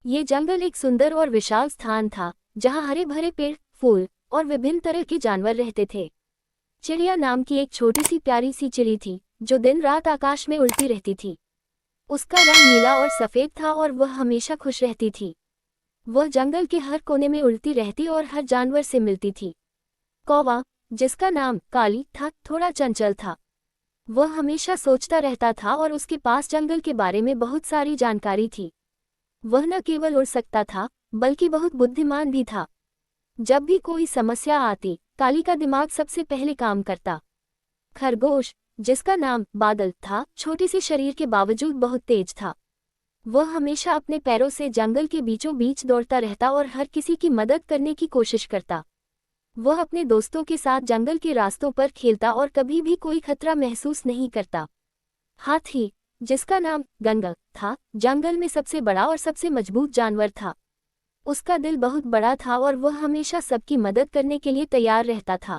ये जंगल एक सुंदर और विशाल स्थान था, जहाँ हरे भरे पेड़, फूल और विभिन्न तरह के जानवर रहते थे। चिड़िया नाम की एक छोटी सी प्यारी सी चिड़ी थी, जो दिन रात आकाश में उड़ती रहती थी। उसका रंग नीला और सफेद था और वह हमेशा खुश रहती थी। वह जंगल के हर कोने में उड़ती रहती और हर जानवर से मिलती थी। कौवा, जिसका नाम काली था, थोड़ा चंचल था। वह हमेशा सोचता रहता था और उसके पास जंगल के बारे में बहुत सारी जानकारी थी। वह न केवल उड़ सकता था, बल्कि बहुत बुद्धिमान भी था। जब भी कोई समस्या आती, काली का दिमाग सबसे पहले काम करता। खरगोश, जिसका नाम बादल था, छोटे से शरीर के बावजूद बहुत तेज था। वह हमेशा अपने पैरों से जंगल के बीचों बीच दौड़ता रहता और हर किसी की मदद करने की कोशिश करता। वह अपने दोस्तों के साथ जंगल के रास्तों पर खेलता और कभी भी कोई खतरा महसूस नहीं करता। हाथी, जिसका नाम गंगा था, जंगल में सबसे बड़ा और सबसे मजबूत जानवर था। उसका दिल बहुत बड़ा था और वह हमेशा सबकी मदद करने के लिए तैयार रहता था।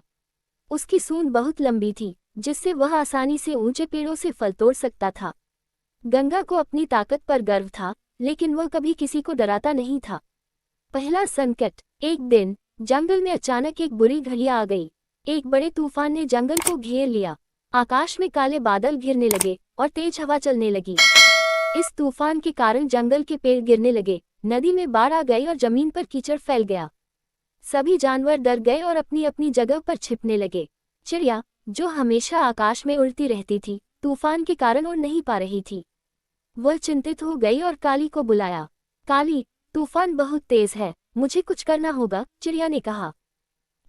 उसकी सूंड बहुत लंबी थी, जिससे वह आसानी से ऊंचे पेड़ों से फल तोड़ सकता था। गंगा को अपनी ताकत पर गर्व था, लेकिन वह कभी किसी को डराता नहीं था। पहला संकट। एक दिन जंगल में अचानक एक बुरी घड़ी आ गई। एक बड़े तूफान ने जंगल को घेर लिया। आकाश में काले बादल घिरने लगे और तेज हवा चलने लगी। इस तूफान के कारण जंगल के पेड़ गिरने लगे, नदी में बाढ़ आ गई और जमीन पर कीचड़ फैल गया। सभी जानवर डर गए और अपनी अपनी जगह पर छिपने लगे। चिड़िया, जो हमेशा आकाश में उड़ती रहती थी, तूफान के कारण उड़ नहीं पा रही थी। वह चिंतित हो गई और काली को बुलाया। काली, तूफान बहुत तेज है, मुझे कुछ करना होगा, चिड़िया ने कहा।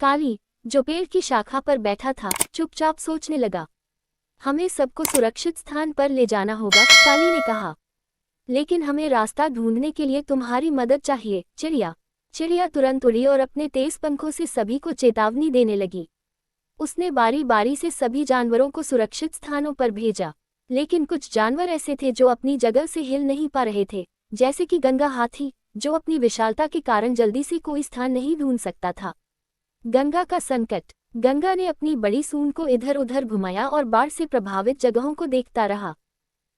काली, जो पेड़ की शाखा पर बैठा था, चुपचाप सोचने लगा। हमें सबको सुरक्षित स्थान पर ले जाना होगा, काली ने कहा। लेकिन हमें रास्ता ढूंढने के लिए तुम्हारी मदद चाहिए, चिड़िया। चिड़िया तुरंत उड़ी और अपने तेज पंखों से सभी को चेतावनी देने लगी। उसने बारी बारी से सभी जानवरों को सुरक्षित स्थानों पर भेजा, लेकिन कुछ जानवर ऐसे थे जो अपनी जगह से हिल नहीं पा रहे थे, जैसे कि गंगा हाथी, जो अपनी विशालता के कारण जल्दी से कोई स्थान नहीं ढूंढ सकता था। गंगा का संकट। गंगा ने अपनी बड़ी सूंड को इधर उधर घुमाया और बाढ़ से प्रभावित जगहों को देखता रहा,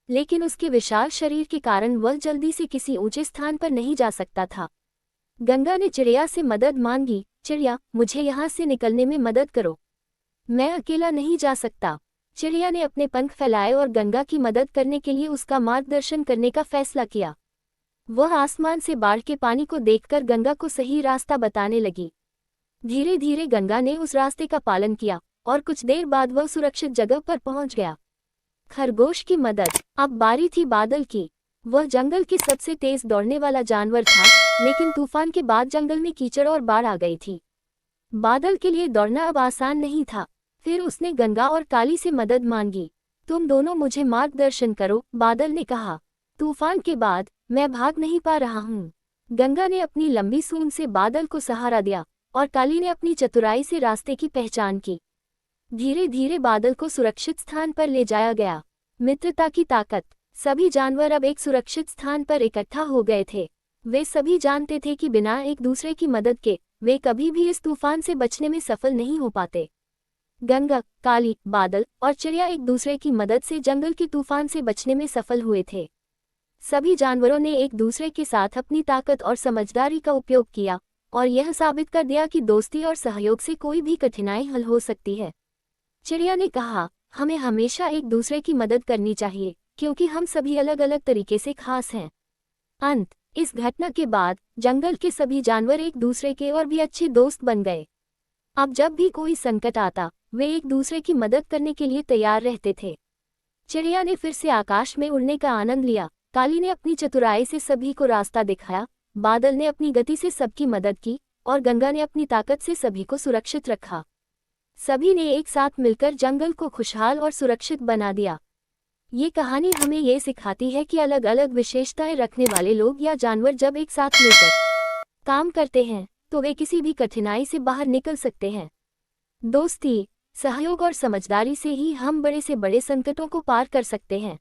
लेकिन उसके विशाल शरीर के कारण वह जल्दी से किसी ऊंचे स्थान पर नहीं जा सकता था। गंगा ने चिड़िया से मदद मांगी। चिड़िया, मुझे यहाँ से निकलने में मदद करो, मैं अकेला नहीं जा सकता। चिड़िया ने अपने पंख फैलाए और गंगा की मदद करने के लिए उसका मार्गदर्शन करने का फैसला किया। वह आसमान से बाढ़ के पानी को देखकर गंगा को सही रास्ता बताने लगी। धीरे धीरे गंगा ने उस रास्ते का पालन किया और कुछ देर बाद वह सुरक्षित जगह पर पहुंच गया। खरगोश की मदद। अब बारी थी बादल की। वह जंगल के सबसे तेज दौड़ने वाला जानवर था, लेकिन तूफान के बाद जंगल में कीचड़ और बाढ़ आ गई थी। बादल के लिए दौड़ना अब आसान नहीं था। फिर उसने गंगा और काली से मदद मांगी। तुम दोनों मुझे मार्गदर्शन करो, बादल ने कहा। तूफान के बाद मैं भाग नहीं पा रहा हूँ। गंगा ने अपनी लंबी सूंड से बादल को सहारा दिया और काली ने अपनी चतुराई से रास्ते की पहचान की। धीरे धीरे बादल को सुरक्षित स्थान पर ले जाया गया। मित्रता की ताकत। सभी जानवर अब एक सुरक्षित स्थान पर इकट्ठा हो गए थे। वे सभी जानते थे कि बिना एक दूसरे की मदद के वे कभी भी इस तूफान से बचने में सफल नहीं हो पाते। गंगा, काली, बादल और चिड़िया एक दूसरे की मदद से जंगल के तूफान से बचने में सफल हुए थे। सभी जानवरों ने एक दूसरे के साथ अपनी ताकत और समझदारी का उपयोग किया और यह साबित कर दिया कि दोस्ती और सहयोग से कोई भी कठिनाई हल हो सकती है। चिड़िया ने कहा, हमें हमेशा एक दूसरे की मदद करनी चाहिए, क्योंकि हम सभी अलग अलग तरीके से खास हैं। अंत। इस घटना के बाद जंगल के सभी जानवर एक दूसरे के और भी अच्छे दोस्त बन गए। अब जब भी कोई संकट आता, वे एक दूसरे की मदद करने के लिए तैयार रहते थे। चिड़िया ने फिर से आकाश में उड़ने का आनंद लिया। काली ने अपनी चतुराई से सभी को रास्ता दिखाया। बादल ने अपनी गति से सबकी मदद की और गंगा ने अपनी ताकत से सभी को सुरक्षित रखा। सभी ने एक साथ मिलकर जंगल को खुशहाल और सुरक्षित बना दिया। ये कहानी हमें ये सिखाती है कि अलग अलग विशेषताएं रखने वाले लोग या जानवर जब एक साथ मिलकर काम करते हैं, तो वे किसी भी कठिनाई से बाहर निकल सकते हैं। दोस्ती, सहयोग और समझदारी से ही हम बड़े से बड़े संकटों को पार कर सकते हैं।